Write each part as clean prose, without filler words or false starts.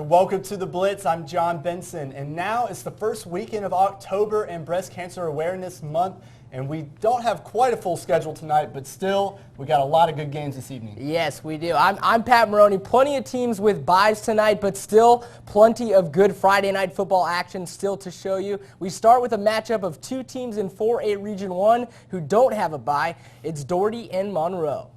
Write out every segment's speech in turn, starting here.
Welcome to the Blitz. I'm John Benson, and now it's the first weekend of October and Breast Cancer Awareness Month, and we don't have quite a full schedule tonight, but still, we got a lot of good games this evening. Yes, we do. I'm Pat Moroney. Plenty of teams with byes tonight, but still plenty of good Friday night football action still to show you. We start with a matchup of two teams in 4A Region 1 who don't have a bye. It's Doherty and Monroe.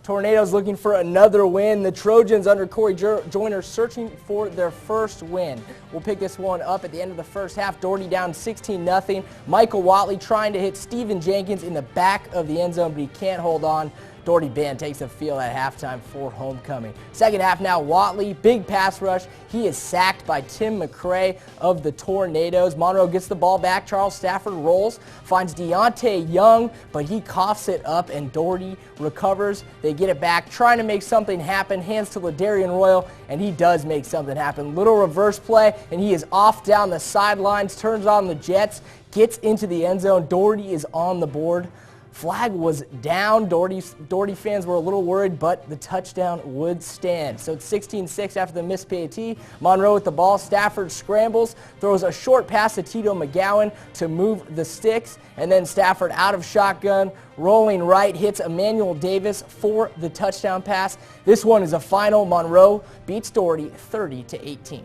Tornadoes looking for another win. The Trojans under Corey Joyner searching for their first win. We'll pick this one up at the end of the first half. Doherty down 16-0. Michael Watley trying to hit Steven Jenkins in the back of the end zone, but he can't hold on. Doherty band takes the field at halftime for homecoming. Second half now, Watley, big pass rush. He is sacked by Tim McCray of the Tornadoes. Monroe gets the ball back. Charles Stafford rolls, finds Deontay Young, but he coughs it up and Doherty recovers. They get it back, trying to make something happen. Hands to Ladarian Royal, and he does make something happen. Little reverse play, and he is off down the sidelines, turns on the Jets, gets into the end zone. Doherty is on the board. Flag was down. Doherty fans were a little worried, but the touchdown would stand. So it's 16-6 after the missed PAT. Monroe with the ball. Stafford scrambles, throws a short pass to Tito McGowan to move the sticks, and then Stafford out of shotgun, rolling right, hits Emmanuel Davis for the touchdown pass. This one is a final. Monroe beats Doherty 30-18.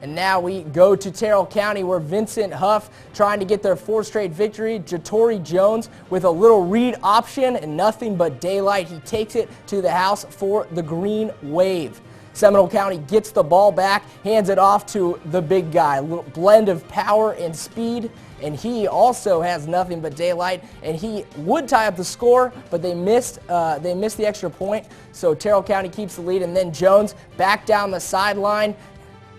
And now we go to Terrell County, where Vincent Huff trying to get their fourth straight victory. Jatori Jones with a little read option and nothing but daylight. He takes it to the house for the green wave. Seminole County gets the ball back, hands it off to the big guy. A little blend of power and speed, and he also has nothing but daylight, and he would tie up the score, but they missed the extra point. So Terrell County keeps the lead, and then Jones back down the sideline,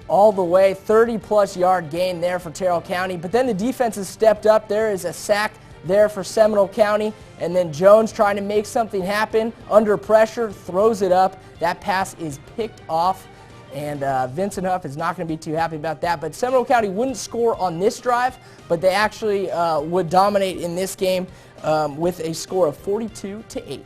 all the way, 30-plus yard gain there for Terrell County. But then the defense has stepped up. There is a sack there for Seminole County. And then Jones trying to make something happen under pressure, throws it up. That pass is picked off. And Vincent Huff is not going to be too happy about that. But Seminole County wouldn't score on this drive, but they actually would dominate in this game with a score of 42-8.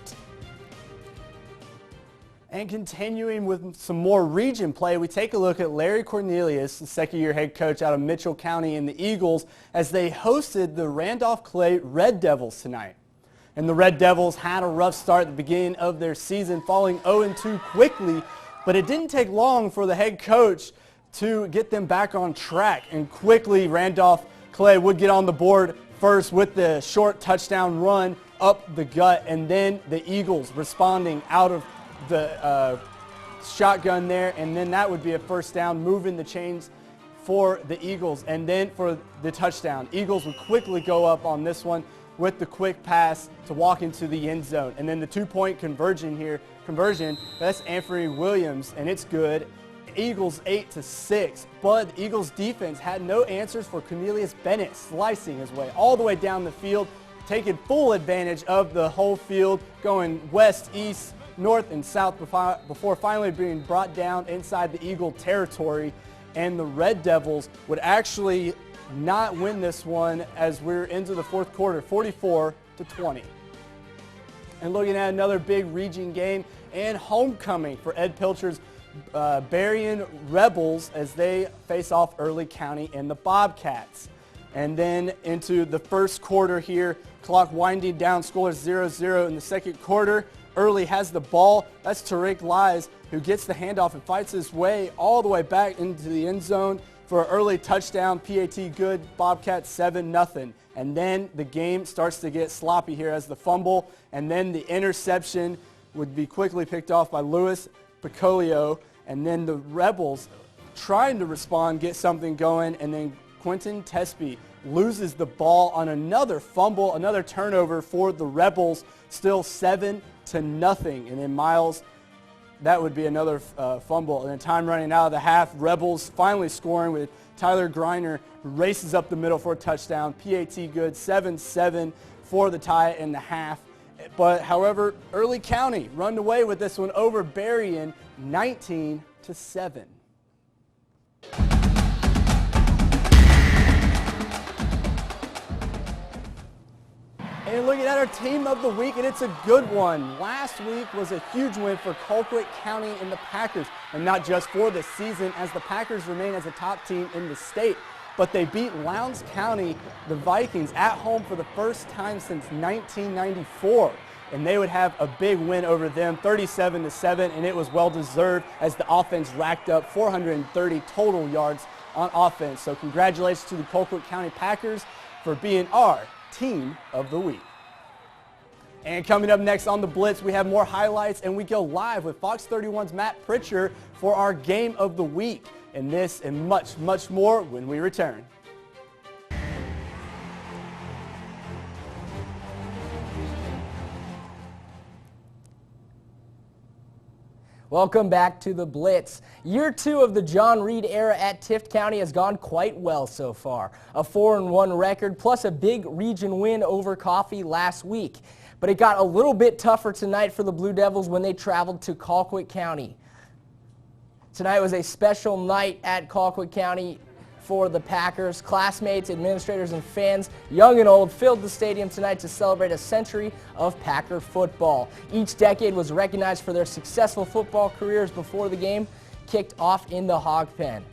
And continuing with some more region play, we take a look at Larry Cornelius, the second-year head coach out of Mitchell County, and the Eagles as they hosted the Randolph-Clay Red Devils tonight. And the Red Devils had a rough start at the beginning of their season, falling 0-2 quickly, but it didn't take long for the head coach to get them back on track. And quickly, Randolph-Clay would get on the board first with the short touchdown run up the gut, and then the Eagles responding out of the shotgun there, and then that would be a first down, moving the chains for the Eagles. And then for the touchdown, Eagles would quickly go up on this one with the quick pass to walk into the end zone. And then the two-point conversion, that's Anthony Williams, and it's good. Eagles 8-6, but the Eagles defense had no answers for Cornelius Bennett, slicing his way all the way down the field, taking full advantage of the whole field, going west, east, north, and south before finally being brought down inside the Eagle territory. And the Red Devils would actually not win this one as we're into the fourth quarter, 44-20. And looking at another big region game and homecoming for Ed Pilcher's Berrien Rebels as they face off Early County and the Bobcats. And then into the first quarter here, clock winding down, score is 0-0 in the second quarter. Early has the ball. That's Tariq Lies, who gets the handoff and fights his way all the way back into the end zone for an early touchdown. PAT good. Bobcats 7-0. And then the game starts to get sloppy here as the fumble, and then the interception would be quickly picked off by Louis Picolio. And then the Rebels trying to respond, get something going, and then Quentin Tespe loses the ball on another fumble, another turnover for the Rebels, still 7-0. And then Miles, that would be another fumble. And then time running out of the half, Rebels finally scoring with Tyler Griner, who races up the middle for a touchdown. PAT good, 7-7 for the tie in the half. But however, Early County run away with this one over Berrien, 19-7. And looking at our team of the week, and it's a good one. Last week was a huge win for Colquitt County and the Packers, and not just for this season, as the Packers remain as a top team in the state. But they beat Lowndes County, the Vikings, at home for the first time since 1994. And they would have a big win over them, 37-7, and it was well-deserved as the offense racked up 430 total yards on offense. So congratulations to the Colquitt County Packers for being our team of the week. And coming up next on the Blitz, we have more highlights, and we go live with Fox 31's Matt Pritchard for our game of the week. And this and much, much more when we return. Welcome back to the Blitz. Year 2 of the John Reed era at Tift County has gone quite well so far. A 4-1 record plus a big region win over Coffee last week. But it got a little bit tougher tonight for the Blue Devils when they traveled to Colquitt County. Tonight was a special night at Colquitt County for the Packers. Classmates, administrators, and fans, young and old, filled the stadium tonight to celebrate a century of Packer football. Each decade was recognized for their successful football careers before the game kicked off in the Hog Pen.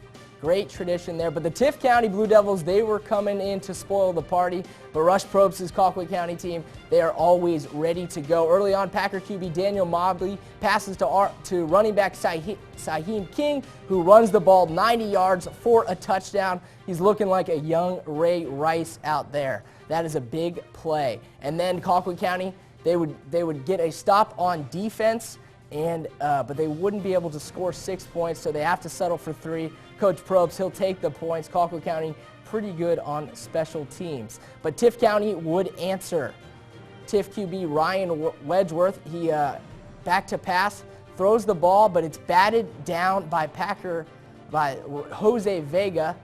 Great tradition there, but the Tift County Blue Devils, they were coming in to spoil the party, but Rush Probst's Colquitt County team, they are always ready to go. Early on, Packer QB Daniel Mobley passes to running back Saheem King, who runs the ball 90 yards for a touchdown. He's looking like a young Ray Rice out there. That is a big play. And then Colquitt County, they would get a stop on defense, but they wouldn't be able to score 6 points, so they have to settle for 3. Coach Probst, he'll take the points. Colquitt County pretty good on special teams. But Tift County would answer. Tift QB Ryan Wedgeworth, he back to pass, throws the ball, but it's batted down by Jose Vega.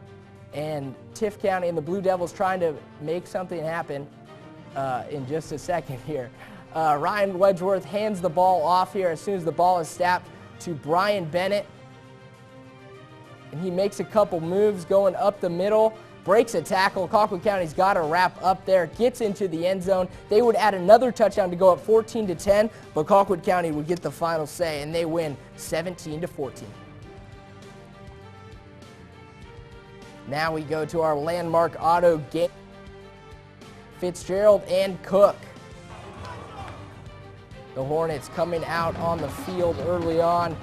And Tift County and the Blue Devils trying to make something happen in just a second here. Ryan Wedgeworth hands the ball off here as soon as the ball is snapped to Brian Bennett. And he makes a couple moves going up the middle, breaks a tackle. Colquitt County's got to wrap up there, gets into the end zone. They would add another touchdown to go up 14-10, but Colquitt County would get the final say, and they win 17-14. Now we go to our landmark auto game. Fitzgerald and Cook. The Hornets coming out on the field early on.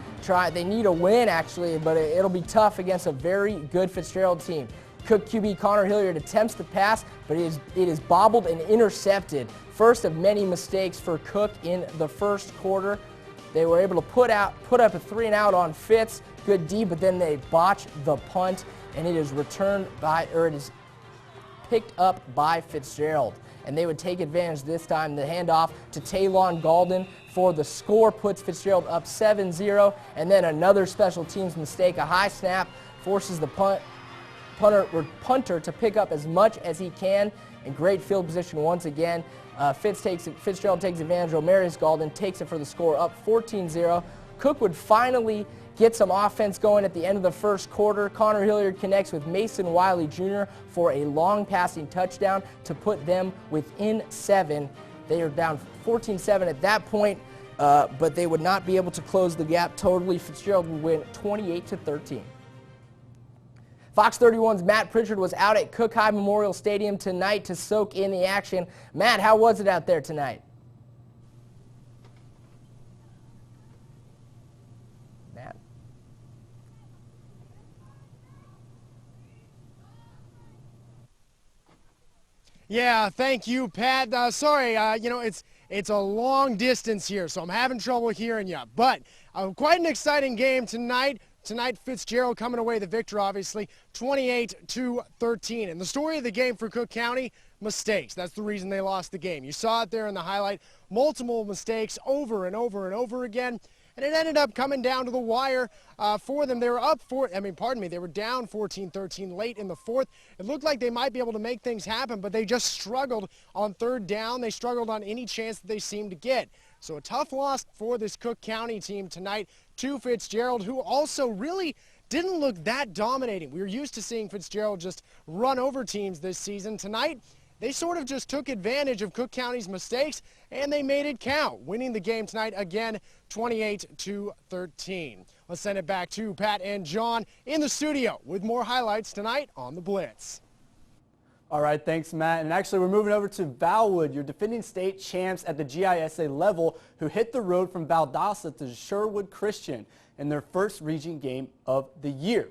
They need a win, actually, but it'll be tough against a very good Fitzgerald team. Cook QB Connor Hilliard attempts to pass, but it is bobbled and intercepted. First of many mistakes for Cook in the first quarter. They were able to put up a 3-and-out on Fitz. Good D, but then they botch the punt, and it is picked up by Fitzgerald. And they would take advantage this time. The handoff to Taylon Galden for the score puts Fitzgerald up 7-0. And then another special teams mistake. A high snap forces the punter to pick up as much as he can. In great field position once again. Fitzgerald takes advantage. Romarius Galden takes it for the score, up 14-0. Cook would finally get some offense going at the end of the first quarter. Connor Hilliard connects with Mason Wiley Jr. for a long passing touchdown to put them within 7. They are down 14-7 at that point, but they would not be able to close the gap totally. Fitzgerald would win 28-13. Fox 31's Matt Pritchard was out at Cook High Memorial Stadium tonight to soak in the action. Matt, how was it out there tonight? Matt. Yeah, thank you, Pat. Sorry, it's a long distance here, so I'm having trouble hearing you. But quite an exciting game tonight. Tonight, Fitzgerald coming away the victor, obviously, 28-13. And the story of the game for Cook County, mistakes. That's the reason they lost the game. You saw it there in the highlight. Multiple mistakes over and over and over again. And it ended up coming down to the wire for them. They were they were down 14-13 late in the fourth. It looked like they might be able to make things happen, but they just struggled on third down. They struggled on any chance that they seemed to get. So a tough loss for this Cook County team tonight to Fitzgerald, who also really didn't look that dominating. We were used to seeing Fitzgerald just run over teams this season. Tonight, they sort of just took advantage of Cook County's mistakes, and they made it count, winning the game tonight again 28-13. Let's send it back to Pat and John in the studio with more highlights tonight on the Blitz. All right, thanks, Matt. And actually, we're moving over to Valwood, your defending state champs at the GISA level, who hit the road from Valdosta to Sherwood Christian in their first region game of the year.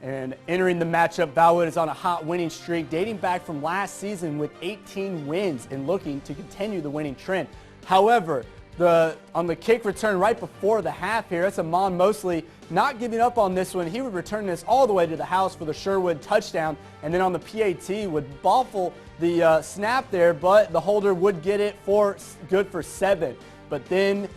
And entering the matchup, Valwood is on a hot winning streak dating back from last season with 18 wins and looking to continue the winning trend. However, on the kick return right before the half here, that's Amon Mosley not giving up on this one. He would return this all the way to the house for the Sherwood touchdown, and then on the PAT would baffle the snap there, but the holder would get it for good for 7. But then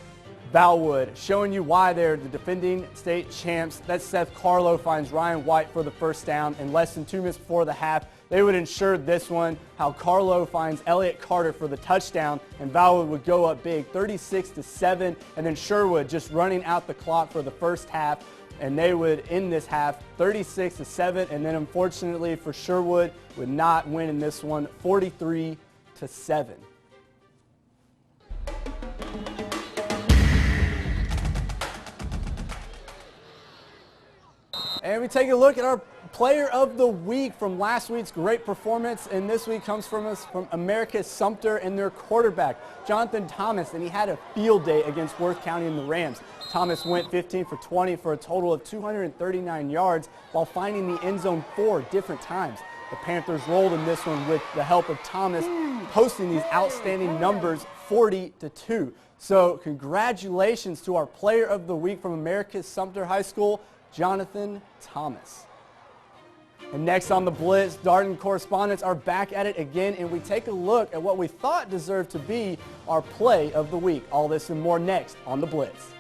Valwood showing you why they're the defending state champs. That Seth Carlo finds Ryan White for the first down, and less than 2 minutes before the half, they would ensure this one. How Carlo finds Elliott Carter for the touchdown, and Valwood would go up big, 36-7, and then Sherwood just running out the clock for the first half, and they would end this half 36-7, and then unfortunately for Sherwood would not win in this one, 43-7. And we take a look at our player of the week from last week's great performance, and this week comes from us from America's Sumter and their quarterback, Jonathan Thomas, and he had a field day against Worth County and the Rams. Thomas went 15 for 20 for a total of 239 yards while finding the end zone 4 different times. The Panthers rolled in this one with the help of Thomas posting these outstanding numbers, 40-2. So congratulations to our player of the week from America's Sumter High School, Jonathan Thomas. And next on the Blitz, Darden correspondents are back at it again, and we take a look at what we thought deserved to be our play of the week. All this and more next on the Blitz.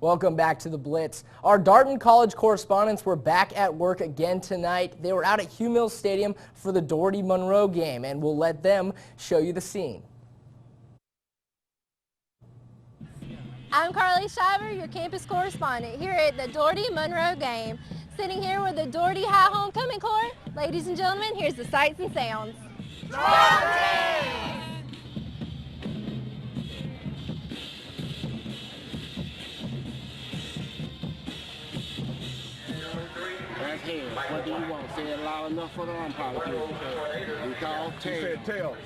Welcome back to the Blitz. Our Darden College correspondents were back at work again tonight. They were out at Hugh Mills Stadium for the Doherty-Monroe game, and we'll let them show you the scene. I'm Carly Shiver, your campus correspondent here at the Doherty-Monroe game. Sitting here with the Doherty High Homecoming Corps. Ladies and gentlemen, here's the sights and sounds. What do you want? Say it loud enough for the umpire. We call tail. You said tail.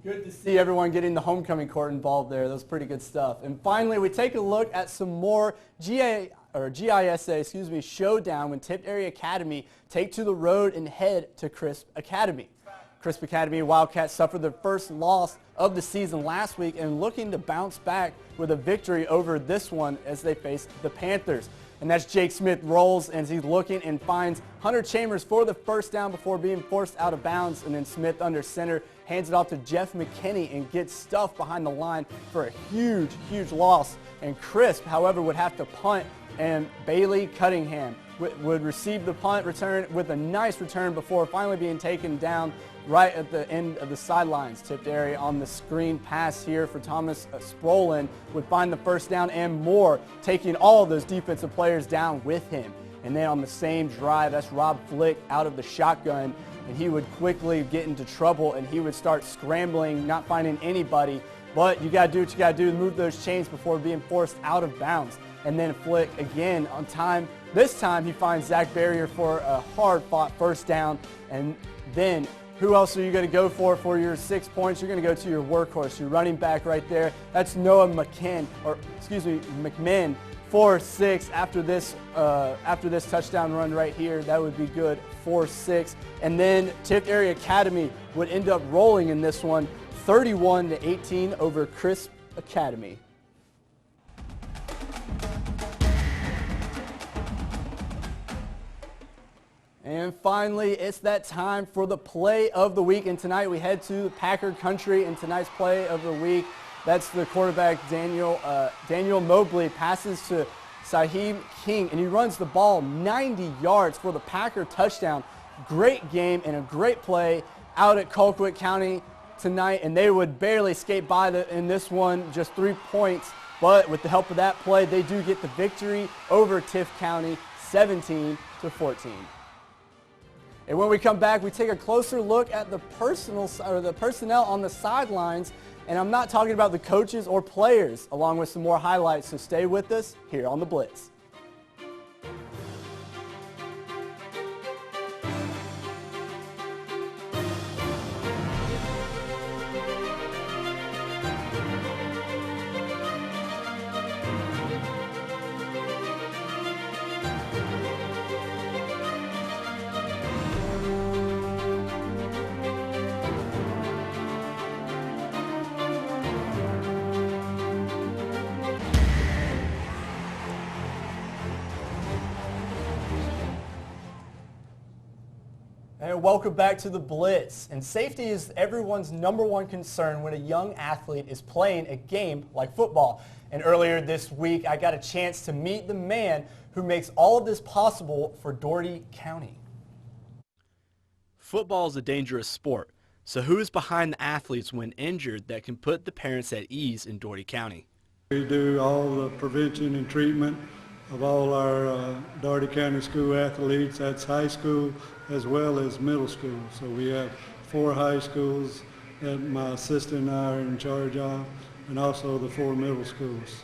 Good to see everyone getting the homecoming court involved there. That was pretty good stuff. And finally, we take a look at some more GISA showdown when Tipped Area Academy take to the road and head to Crisp Academy. Crisp Academy Wildcats suffered their first loss of the season last week and looking to bounce back with a victory over this one as they face the Panthers. And that's Jake Smith rolls as he's looking and finds Hunter Chambers for the first down before being forced out of bounds. And then Smith under center hands it off to Jeff McKinney and gets stuffed behind the line for a huge loss. And Crisp, however, would have to punt, and Bailey Cunningham would receive the punt return with a nice return before finally being taken down right at the end of the sidelines. Tipped area on the screen pass here for Thomas Sprolin would find the first down and more, taking all of those defensive players down with him. And then on the same drive, that's Rob Flick out of the shotgun, and he would quickly get into trouble, and he would start scrambling, not finding anybody. But you got to do what you got to do to move those chains before being forced out of bounds. And then Flick again on time. This time he finds Zach Barrier for a hard-fought first down. And then who else are you going to go for your 6 points? You're going to go to your workhorse, your running back right there. That's Noah McMinn for 6 after this touchdown run right here. That would be good for 6. And then Tipped Area Academy would end up rolling in this one, 31-18 over Crisp Academy. And finally, it's that time for the play of the week. And tonight we head to Packer country. And tonight's play of the week, that's the quarterback Daniel Mobley passes to Saheem King, and he runs the ball 90 yards for the Packer touchdown. Great game and a great play out at Colquitt County tonight, and they would barely skate by in this one, just 3 points. But with the help of that play, they do get the victory over Tift County, 17-14. And when we come back, we take a closer look at the personnel on the sidelines. And I'm not talking about the coaches or players, along with some more highlights. So stay with us here on the Blitz. And welcome back to the Blitz. And safety is everyone's #1 concern when a young athlete is playing a game like football. And earlier this week, I got a chance to meet the man who makes all of this possible for Dougherty County. Football is a dangerous sport, so who is behind the athletes when injured that can put the parents at ease in Dougherty County? We do all the prevention and treatment of all our Dougherty County school athletes. That's high school as well as middle school. So we have 4 high schools that my assistant and I are in charge of, and also the 4 middle schools.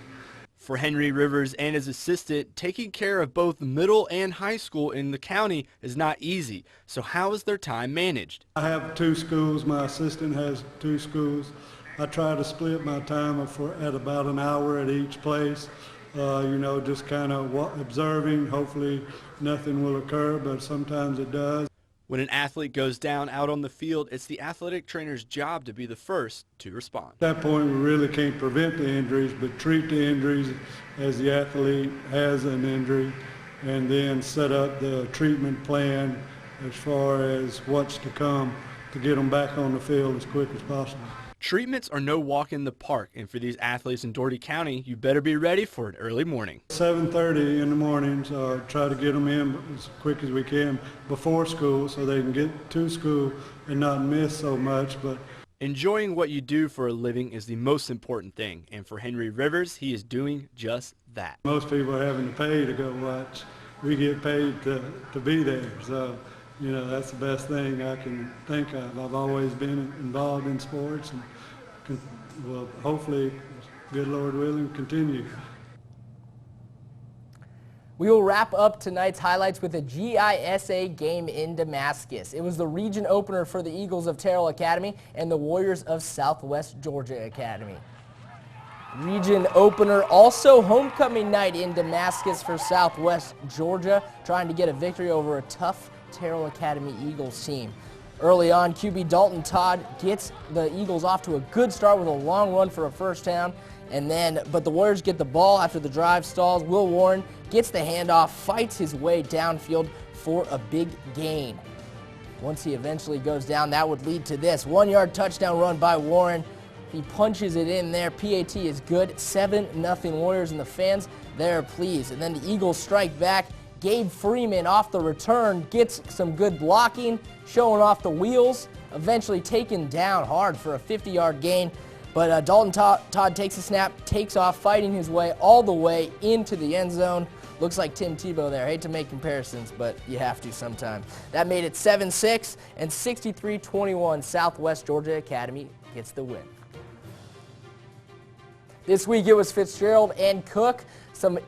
For Henry Rivers and his assistant, taking care of both middle and high school in the county is not easy. So how is their time managed? I have 2 schools. My assistant has 2 schools. I try to split my time at about an hour at each place. Just kind of observing. Hopefully nothing will occur, but sometimes it does. When an athlete goes down out on the field, it's the athletic trainer's job to be the first to respond. At that point, we really can't prevent the injuries, but treat the injuries as the athlete has an injury, and then set up the treatment plan as far as what's to come to get them back on the field as quick as possible. Treatments are no walk in the park, and for these athletes in Dougherty County, you better be ready for an early morning. 7:30 in the mornings, try to get them in as quick as we can before school so they can get to school and not miss so much. But enjoying what you do for a living is the most important thing, and for Henry Rivers, he is doing just that. Most people are having to pay to go watch. We get paid to be there, so that's the best thing I can think of. I've always been involved in sports and will hopefully, good Lord willing, continue. We will wrap up tonight's highlights with a GISA game in Damascus. It was the region opener for the Eagles of Terrell Academy and the Warriors of Southwest Georgia Academy. Region opener, also homecoming night in Damascus for Southwest Georgia, trying to get a victory over a tough Terrell Academy Eagles team. Early on, QB Dalton Todd gets the Eagles off to a good start with a long run for a first down, but the Warriors get the ball after the drive stalls. Will Warren gets the handoff, fights his way downfield for a big gain. Once he eventually goes down, that would lead to this 1-yard touchdown run by Warren. He punches it in there. PAT is good. 7-0 Warriors, and the fans, they're pleased. And then the Eagles strike back, Gabe Freeman off the return gets some good blocking, showing off the wheels, eventually taken down hard for a 50-yard gain. But Dalton Todd takes a snap, takes off, fighting his way all the way into the end zone. Looks like Tim Tebow there. Hate to make comparisons, but you have to sometime. That made it 7-6, and 63-21 Southwest Georgia Academy gets the win. This week it was Fitzgerald and Cook. Some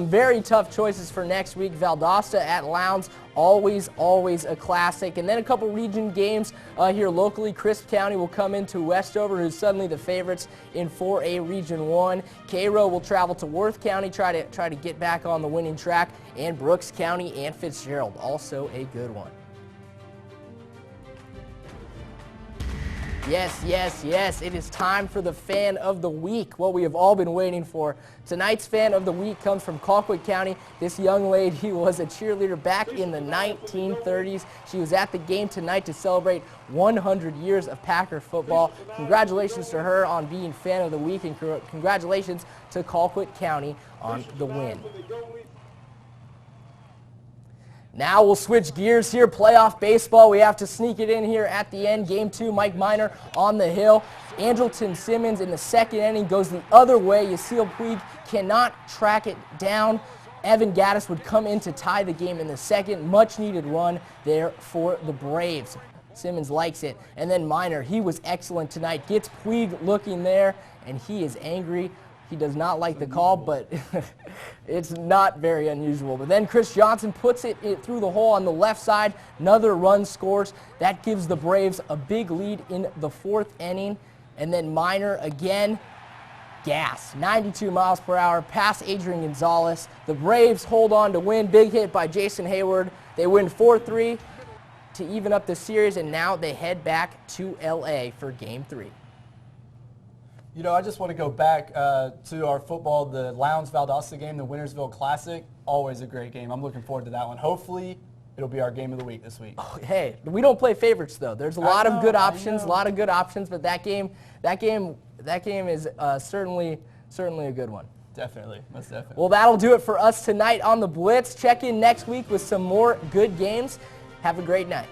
very tough choices for next week. Valdosta at Lowndes, always a classic. And then a couple region games here locally. Crisp County will come into Westover, who's suddenly the favorites in 4A Region 1. Cairo will travel to Worth County, try to get back on the winning track. And Brooks County and Fitzgerald, also a good one. Yes, it is time for the Fan of the Week, what we have all been waiting for. Tonight's Fan of the Week comes from Colquitt County. This young lady was a cheerleader back in the 1930s. She was at the game tonight to celebrate 100 years of Packer football. Congratulations to her on being Fan of the Week, and congratulations to Colquitt County on the win. Now we'll switch gears here. Playoff baseball. We have to sneak it in here at the end. Game 2, Mike Miner on the hill. Andrelton Simmons in the second inning goes the other way. Yasiel Puig cannot track it down. Evan Gaddis would come in to tie the game in the second. Much needed run there for the Braves. Simmons likes it. And then Miner, he was excellent tonight. Gets Puig looking there, and he is angry. He does not like the call, but it's not very unusual. But then Chris Johnson puts it through the hole on the left side. Another run scores. That gives the Braves a big lead in the fourth inning. And then Miner again, gas. 92 miles per hour past Adrian Gonzalez. The Braves hold on to win. Big hit by Jason Hayward. They win 4-3 to even up the series, and now they head back to L.A. for Game 3. You know, I just want to go back to our football, the Lowndes-Valdosta game, the Wintersville Classic. Always a great game. I'm looking forward to that one. Hopefully, it'll be our game of the week this week. Oh, hey, we don't play favorites though. There's a lot of good options, but that game is certainly a good one. Definitely, most definitely. Well, that'll do it for us tonight on the Blitz. Check in next week with some more good games. Have a great night.